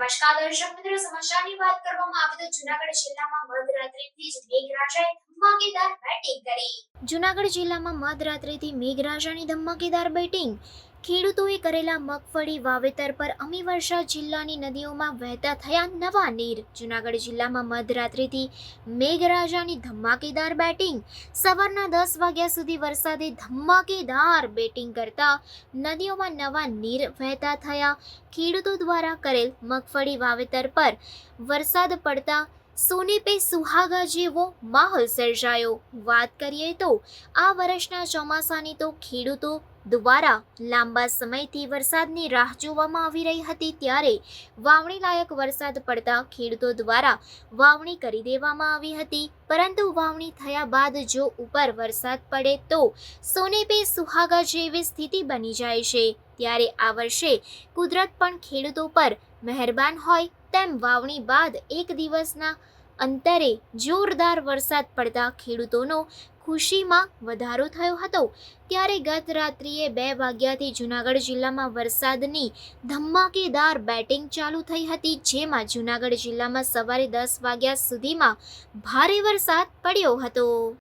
નમસ્કાર દર્શક મિત્રો, સમાચારની વાત કરવામાં આવે તો જૂનાગઢ જિલ્લામાં મધરાત્રિથી જ મેઘરાજાએ ધમાકેદાર બેટિંગ કરી. જૂનાગઢ જિલ્લામાં મધરાત્રિથી મેઘરાજાની ધમાકેદાર બેટિંગ. ખેડૂતોએ કરેલા મગફળી વાવેતર પર અમીવર્ષા જિલ્લાની નદીઓમાં વહેતા થયા નવા નીર. જૂનાગઢ જિલ્લામાં મધરાત્રિથી મેઘરાજાની ધમાકેદાર બેટિંગ. સવારના 10 વાગ્યા સુધી વરસાદે ધમાકેદાર બેટિંગ કરતા નદીઓમાં નવા નીર વહેતા થયા. ખેડૂતો દ્વારા કરેલ મગફળી વાવેતર પર વરસાદ પડતા સોને પે સુહાગા જેવો માહોલ સર્જાયો. વાત કરીએ તો આ વર્ષના ચોમાસાની તો ખેડૂતો દ્વારા લાંબા સમયથી વરસાદની રાહ જોવામાં આવી રહી હતી, ત્યારે વાવણી લાયક વરસાદ પડતા ખેડૂતો દ્વારા વાવણી કરી દેવામાં આવી હતી. પરંતુ વાવણી થયા બાદ જો ઉપર વરસાદ પડે તો સોને પે સુહાગા જેવી સ્થિતિ બની જાય છે. ત્યારે આ વર્ષે કુદરત પણ ખેડૂતો પર મહેરબાન હોય તેમ વાવણી બાદ એક દિવસના અંતરે જોરદાર વરસાદ પડતા ખેડૂતોનો ખુશીમાં વધારો થયો હતો. ત્યારે ગત રાત્રિએ 2 વાગ્યાથી જૂનાગઢ જિલ્લામાં વરસાદની ધમાકેદાર બેટિંગ ચાલુ થઈ હતી, જેમાં જૂનાગઢ જિલ્લામાં સવારે 10 વાગ્યા સુધીમાં ભારે વરસાદ પડ્યો હતો.